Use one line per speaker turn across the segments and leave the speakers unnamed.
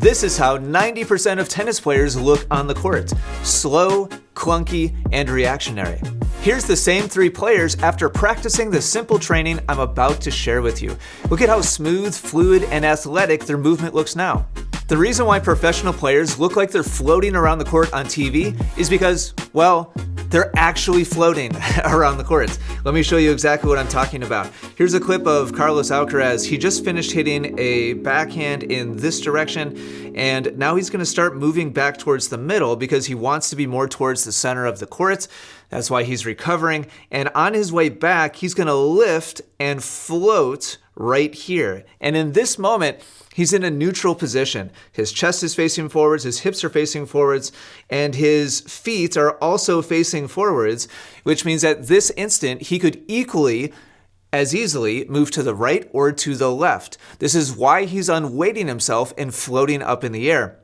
This is how 90% of tennis players look on the court: slow, clunky, and reactionary. Here's the same three players after practicing the simple training I'm about to share with you. Look at how smooth, fluid, and athletic their movement looks now. The reason why professional players look like they're floating around the court on TV is because, well, they're actually floating around the court. Let me show you exactly what I'm talking about. Here's a clip of Carlos Alcaraz. He just finished hitting a backhand in this direction, and now he's going to start moving back towards the middle because he wants to be more towards the center of the court. That's why he's recovering. And on his way back, he's going to lift and float right here. And in this moment, he's in a neutral position. His chest is facing forwards, his hips are facing forwards, and his feet are also facing forwards, which means at this instant, he could equally as easily move to the right or to the left. This is why he's unweighting himself and floating up in the air.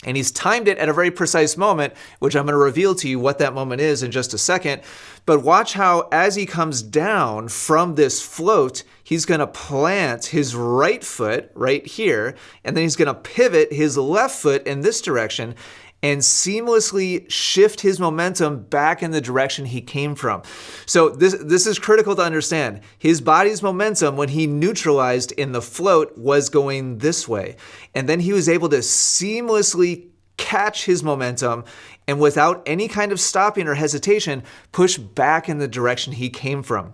And he's timed it at a very precise moment, which I'm going to reveal to you what that moment is in just a second. But watch how as he comes down from this float, he's going to plant his right foot right here, and then he's going to pivot his left foot in this direction and seamlessly shift his momentum back in the direction he came from. So this is critical to understand. His body's momentum when he neutralized in the float was going this way. And then he was able to seamlessly catch his momentum and without any kind of stopping or hesitation, push back in the direction he came from.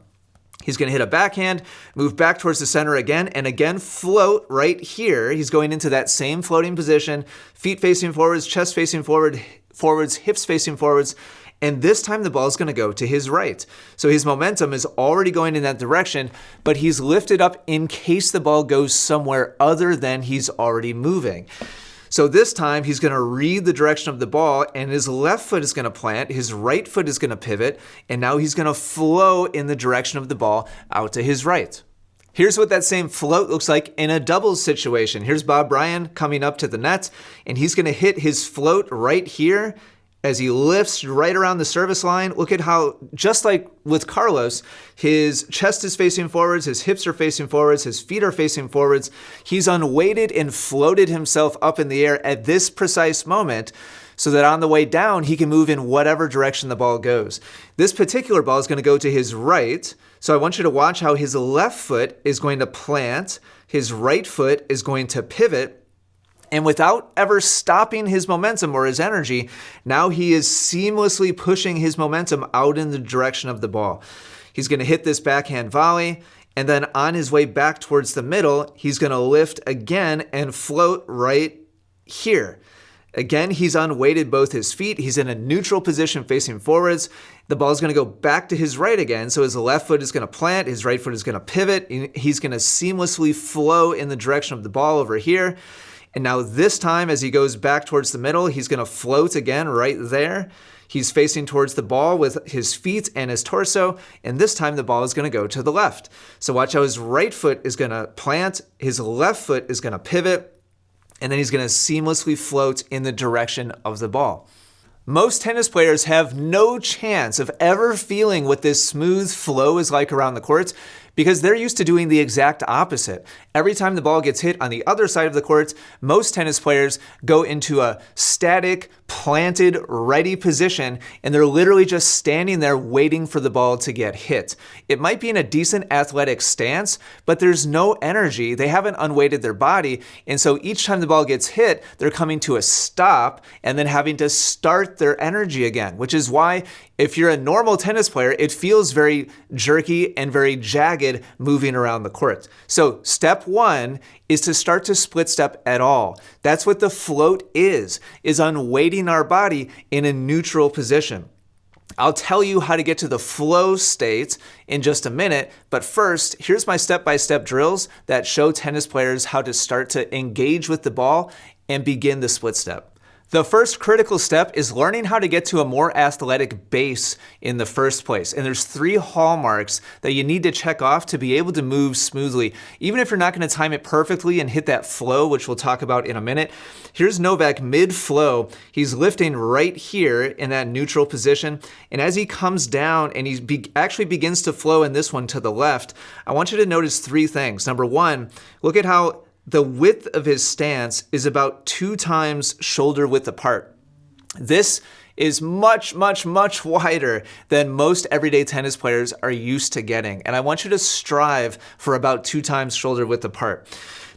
He's going to hit a backhand, move back towards the center again, and again float right here. He's going into that same floating position, feet facing forwards, chest facing forwards, hips facing forwards, and this time the ball is going to go to his right. So his momentum is already going in that direction, but he's lifted up in case the ball goes somewhere other than he's already moving. So this time he's going to read the direction of the ball, and his left foot is going to plant, his right foot is going to pivot, and now he's going to flow in the direction of the ball out to his right. Here's what that same float looks like in a doubles situation. Here's Bryan coming up to the net, and he's going to hit his float right here as he lifts right around the service line. Look at how, just like with Carlos, his chest is facing forwards, his hips are facing forwards, his feet are facing forwards. He's unweighted and floated himself up in the air at this precise moment so that on the way down, he can move in whatever direction the ball goes. This particular ball is going to go to his right, so I want you to watch how his left foot is going to plant, his right foot is going to pivot, and without ever stopping his momentum or his energy, now he is seamlessly pushing his momentum out in the direction of the ball. He's going to hit this backhand volley, and then on his way back towards the middle, he's going to lift again and float right here. Again, he's unweighted both his feet. He's in a neutral position facing forwards. The ball is going to go back to his right again, so his left foot is going to plant, his right foot is going to pivot. He's going to seamlessly flow in the direction of the ball over here. And now this time, as he goes back towards the middle, he's going to float again right there. He's facing towards the ball with his feet and his torso, and this time the ball is going to go to the left. So watch how his right foot is going to plant, his left foot is going to pivot, and then he's going to seamlessly float in the direction of the ball. Most tennis players have no chance of ever feeling what this smooth flow is like around the court because they're used to doing the exact opposite. Every time the ball gets hit on the other side of the court, most tennis players go into a static, planted, ready position, and they're literally just standing there waiting for the ball to get hit. It might be in a decent athletic stance, but there's no energy. They haven't unweighted their body, and so each time the ball gets hit, they're coming to a stop and then having to start their energy again, which is why if you're a normal tennis player, it feels very jerky and very jagged moving around the court. So step one is to start to split step at all. That's what the float is unweighting our body in a neutral position. I'll tell you how to get to the flow state in just a minute, but first, here's my step-by-step drills that show tennis players how to start to engage with the ball and begin the split step. The first critical step is learning how to get to a more athletic base in the first place. And there's 3 hallmarks that you need to check off to be able to move smoothly. Even if you're not going to time it perfectly and hit that flow, which we'll talk about in a minute. Here's Novak mid-flow. He's lifting right here in that neutral position. And as he comes down and he actually begins to flow in this one to the left, I want you to notice 3 things. Number 1, look at how the width of his stance is about 2 times shoulder width apart. This is much, much, much wider than most everyday tennis players are used to getting. And I want you to strive for about 2 times shoulder width apart.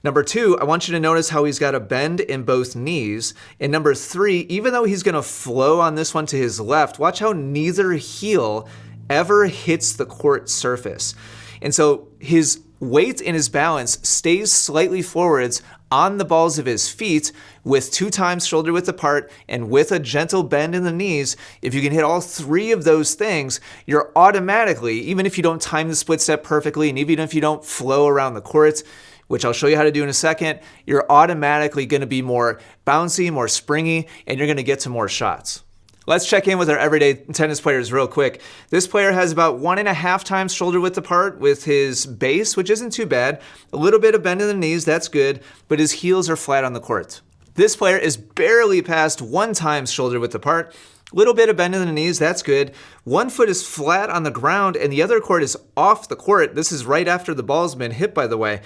Number 2, I want you to notice how he's got a bend in both knees. And number 3, even though he's going to flow on this one to his left, watch how neither heel ever hits the court surface. And so his weight and his balance stays slightly forwards on the balls of his feet with 2 times shoulder width apart and with a gentle bend in the knees. If you can hit all 3 of those things, you're automatically, even if you don't time the split step perfectly and even if you don't flow around the court, which I'll show you how to do in a second, you're automatically going to be more bouncy, more springy, and you're going to get to more shots. Let's check in with our everyday tennis players real quick. This player has about 1.5 times shoulder width apart with his base, which isn't too bad. A little bit of bend in the knees, that's good, but his heels are flat on the court. This player is barely past 1 times shoulder width apart. Little bit of bend in the knees, that's good. 1 foot is flat on the ground and the other court is off the court. This is right after the ball's been hit, by the way.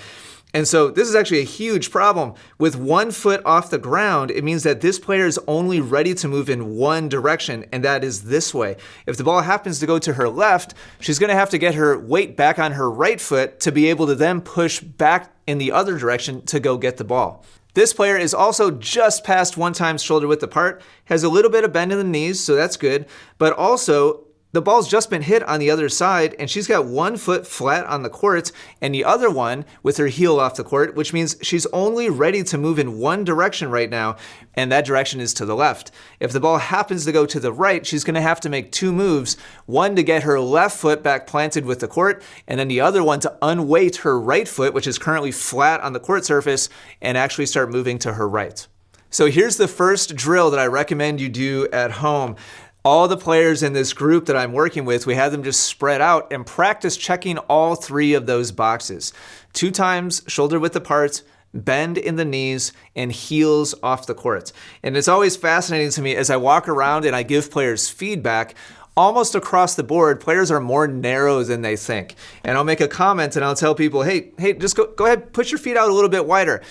And so this is actually a huge problem. With 1 foot off the ground, it means that this player is only ready to move in one direction, and that is this way. If the ball happens to go to her left, she's going to have to get her weight back on her right foot to be able to then push back in the other direction to go get the ball. This player is also just past 1 times shoulder width apart, has a little bit of bend in the knees, so that's good, but also the ball's just been hit on the other side and she's got 1 foot flat on the court and the other one with her heel off the court, which means she's only ready to move in one direction right now, and that direction is to the left. If the ball happens to go to the right, she's going to have to make 2 moves, one to get her left foot back planted with the court, and then the other one to unweight her right foot, which is currently flat on the court surface, and actually start moving to her right. So here's the first drill that I recommend you do at home. All the players in this group that I'm working with, we have them just spread out and practice checking all 3 of those boxes. 2 times shoulder width apart, bend in the knees, and heels off the court. And it's always fascinating to me as I walk around and I give players feedback. Almost across the board, players are more narrow than they think. And I'll make a comment and I'll tell people, hey, just go ahead, push your feet out a little bit wider.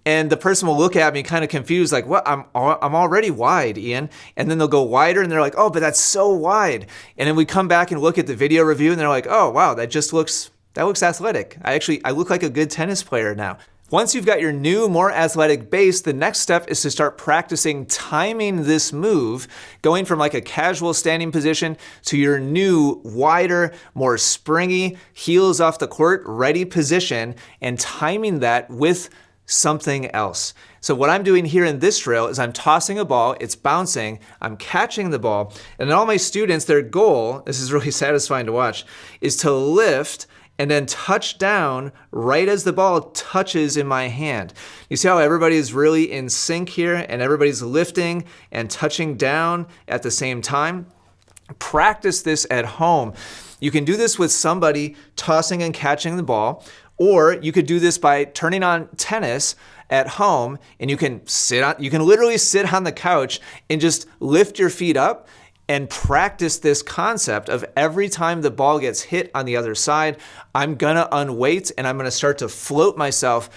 And the person will look at me kind of confused, like, what? I'm already wide, Ian. And then they'll go wider and they're like, oh, but that's so wide. And then we come back and look at the video review and they're like, oh, wow, that looks athletic. I look like a good tennis player now. Once you've got your new, more athletic base, the next step is to start practicing timing this move, going from like a casual standing position to your new, wider, more springy, heels off the court, ready position, and timing that with something else. So what I'm doing here in this drill is I'm tossing a ball, it's bouncing, I'm catching the ball, and all my students, their goal, this is really satisfying to watch, is to lift and then touch down right as the ball touches in my hand. You see how everybody is really in sync here and everybody's lifting and touching down at the same time? Practice this at home. You can do this with somebody tossing and catching the ball, or you could do this by turning on tennis at home and you can literally sit on the couch and just lift your feet up and practice this concept of every time the ball gets hit on the other side, I'm gonna unweight and I'm gonna start to float myself.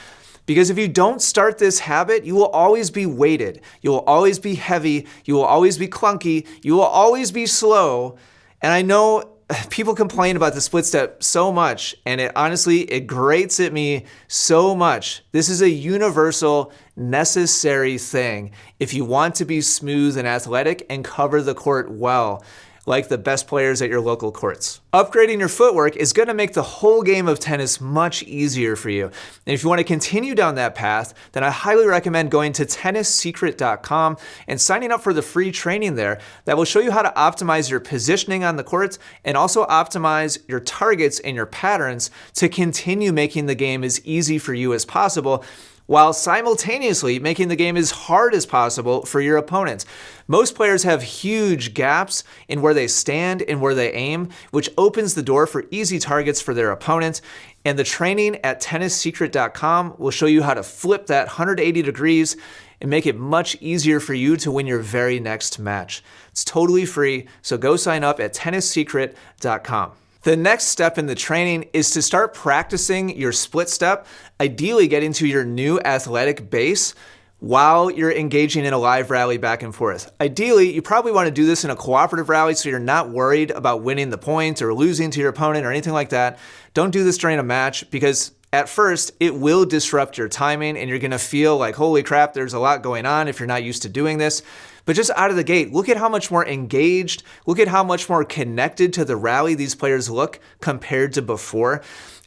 Because if you don't start this habit, you will always be weighted. You will always be heavy. You will always be clunky. You will always be slow. And I know people complain about the split step so much, and it grates at me so much. This is a universal, necessary thing if you want to be smooth and athletic and cover the court well, like the best players at your local courts. Upgrading your footwork is going to make the whole game of tennis much easier for you. And if you want to continue down that path, then I highly recommend going to tennissecret.com and signing up for the free training there that will show you how to optimize your positioning on the courts and also optimize your targets and your patterns to continue making the game as easy for you as possible, while simultaneously making the game as hard as possible for your opponents. Most players have huge gaps in where they stand and where they aim, which opens the door for easy targets for their opponents. And the training at tennissecret.com will show you how to flip that 180 degrees and make it much easier for you to win your very next match. It's totally free, so go sign up at tennissecret.com. The next step in the training is to start practicing your split step, ideally getting to your new athletic base while you're engaging in a live rally back and forth. Ideally, you probably want to do this in a cooperative rally so you're not worried about winning the point or losing to your opponent or anything like that. Don't do this during a match because at first it will disrupt your timing and you're going to feel like, holy crap, there's a lot going on if you're not used to doing this. But just out of the gate, look at how much more engaged, look at how much more connected to the rally these players look compared to before.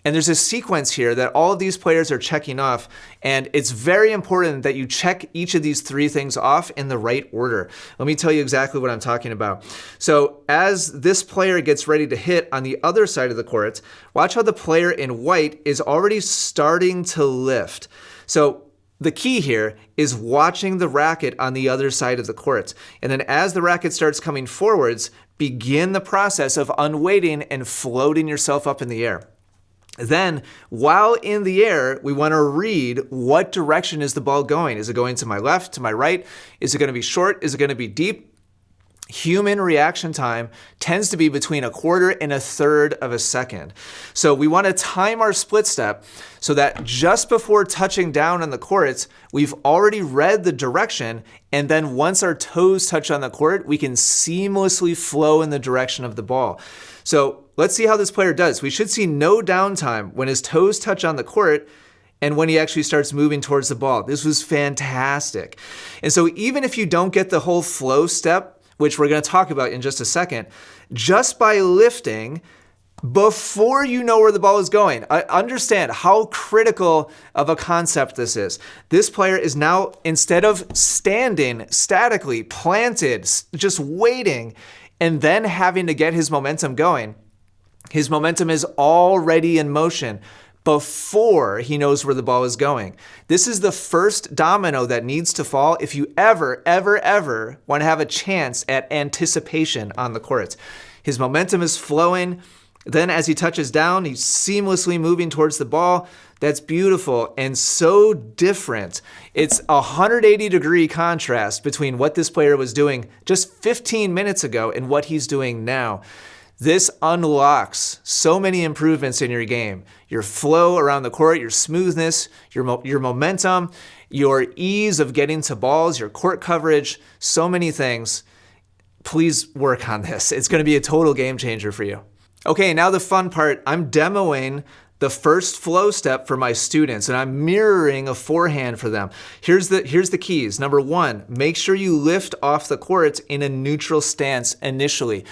And there's a sequence here that all of these players are checking off, and it's very important that you check each of these three things off in the right order. Let me tell you exactly what I'm talking about. So as this player gets ready to hit on the other side of the court, watch how the player in white is already starting to lift. So the key here is watching the racket on the other side of the court. And then as the racket starts coming forwards, begin the process of unweighting and floating yourself up in the air. Then, while in the air, we want to read what direction is the ball going. Is it going to my left, to my right? Is it going to be short? Is it going to be deep? Human reaction time tends to be between 1/4 and 1/3 of a second. So we want to time our split step so that just before touching down on the court, we've already read the direction, and then once our toes touch on the court, we can seamlessly flow in the direction of the ball. So let's see how this player does. We should see no downtime when his toes touch on the court and when he actually starts moving towards the ball. This was fantastic. And so even if you don't get the whole flow step, which we're going to talk about in just a second, just by lifting before you know where the ball is going, understand how critical of a concept this is. This player is now, instead of standing statically, planted, just waiting, and then having to get his momentum going, his momentum is already in motion before he knows where the ball is going. This is the first domino that needs to fall if you ever want to have a chance at anticipation on the court. His momentum is flowing. Then as he touches down, he's seamlessly moving towards the ball. That's beautiful and so different. It's a 180-degree contrast between what this player was doing just 15 minutes ago and what he's doing now. This unlocks so many improvements in your game. Your flow around the court, your smoothness, your momentum, your ease of getting to balls, your court coverage, so many things. Please work on this. It's going to be a total game changer for you. Okay, now the fun part. I'm demoing the first flow step for my students, and I'm mirroring a forehand for them. Here's the keys. Number 1, make sure you lift off the court in a neutral stance initially.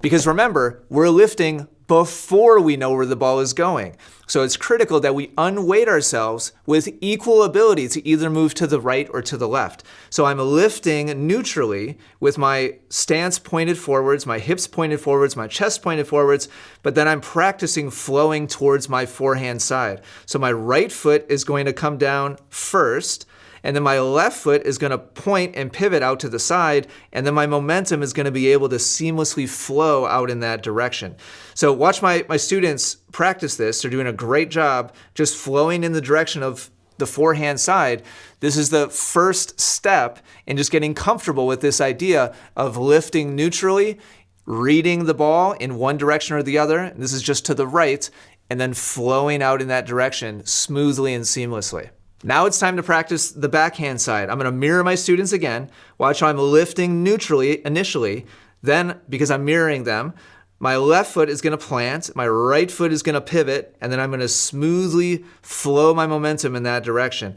Because remember, we're lifting before we know where the ball is going. So it's critical that we unweight ourselves with equal ability to either move to the right or to the left. So I'm lifting neutrally with my stance pointed forwards, my hips pointed forwards, my chest pointed forwards, but then I'm practicing flowing towards my forehand side. So my right foot is going to come down first, and then my left foot is going to point and pivot out to the side, and then my momentum is going to be able to seamlessly flow out in that direction. So watch my students practice this. They're doing a great job just flowing in the direction of the forehand side. This is the first step in just getting comfortable with this idea of lifting neutrally, reading the ball in one direction or the other. This is just to the right, and then flowing out in that direction smoothly and seamlessly. Now it's time to practice the backhand side. I'm going to mirror my students again. Watch how I'm lifting neutrally initially. Then, because I'm mirroring them, my left foot is going to plant, my right foot is going to pivot, and then I'm going to smoothly flow my momentum in that direction.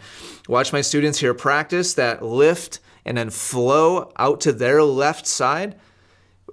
Watch my students here practice that lift and then flow out to their left side.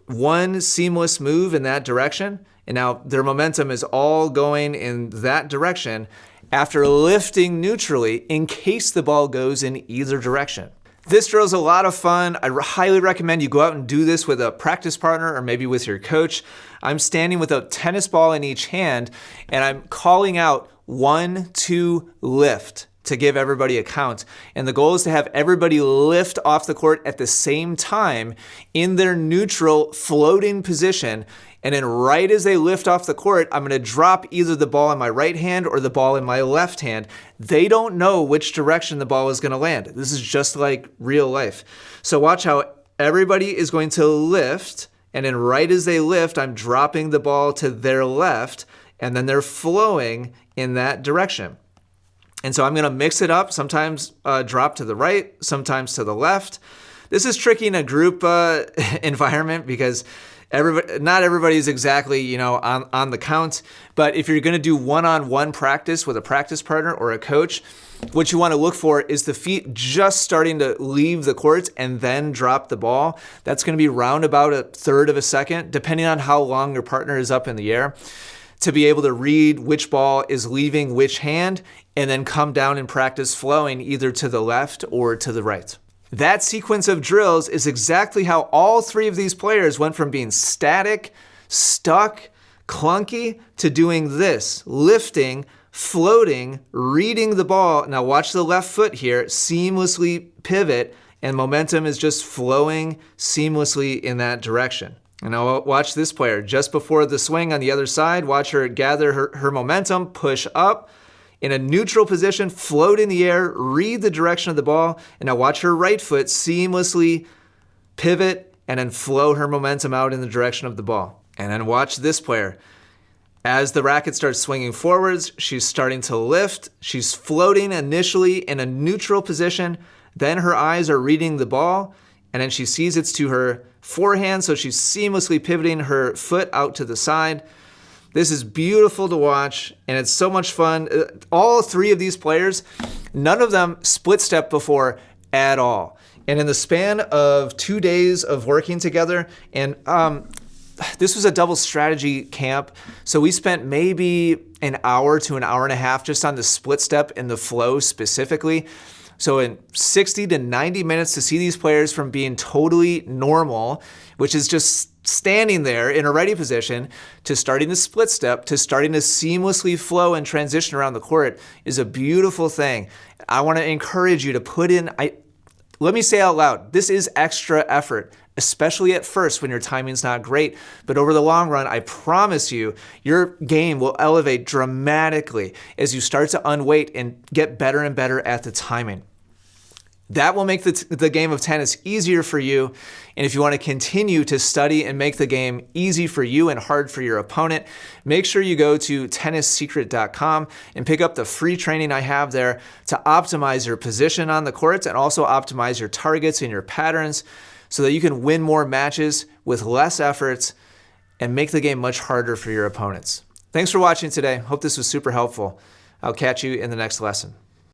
One seamless move in that direction, and now their momentum is all going in that direction after lifting neutrally in case the ball goes in either direction. This drill is a lot of fun. I highly recommend you go out and do this with a practice partner or maybe with your coach. I'm standing with a tennis ball in each hand and I'm calling out 1, 2, lift to give everybody a count. And the goal is to have everybody lift off the court at the same time in their neutral floating position. And then right as they lift off the court, I'm going to drop either the ball in my right hand or the ball in my left hand. They don't know which direction the ball is going to land. This is just like real life. So watch how everybody is going to lift And then right as they lift, I'm dropping the ball to their left, and then they're flowing in that direction. And so I'm going to mix it up, sometimes drop to the right, sometimes to the left. This is tricky in a group environment because not everybody is exactly, on the count. But if you're going to do one-on-one practice with a practice partner or a coach, what you want to look for is the feet just starting to leave the court and then drop the ball. That's going to be round about a third of a second, depending on how long your partner is up in the air, to be able to read which ball is leaving which hand and then come down and practice flowing either to the left or to the right. That sequence of drills is exactly how all three of these players went from being static, stuck, clunky, to doing this, lifting, floating, reading the ball. Now watch the left foot here, seamlessly pivot, and momentum is just flowing seamlessly in that direction. And now watch this player, just before the swing on the other side, watch her gather her momentum, push up, in a neutral position, float in the air, read the direction of the ball, and now watch her right foot seamlessly pivot and then flow her momentum out in the direction of the ball. And then watch this player. As the racket starts swinging forwards, she's starting to lift. She's floating initially in a neutral position. Then her eyes are reading the ball, and then she sees it's to her forehand, so she's seamlessly pivoting her foot out to the side. This is beautiful to watch, and it's so much fun. All three of these players, none of them split step before at all. And in the span of 2 days of working together, and this was a double strategy camp, so we spent maybe an hour to an hour and a half just on the split step and the flow specifically. So in 60 to 90 minutes to see these players from being totally normal, which is just standing there in a ready position, to starting the split step, to starting to seamlessly flow and transition around the court is a beautiful thing. I want to encourage you to put in, let me say out loud, this is extra effort, especially at first when your timing's not great. But over the long run, I promise you, your game will elevate dramatically as you start to unweight and get better and better at the timing. That will make the game of tennis easier for you. And if you want to continue to study and make the game easy for you and hard for your opponent, make sure you go to tennissecret.com and pick up the free training I have there to optimize your position on the court and also optimize your targets and your patterns so that you can win more matches with less efforts and make the game much harder for your opponents. Thanks for watching today. Hope this was super helpful. I'll catch you in the next lesson.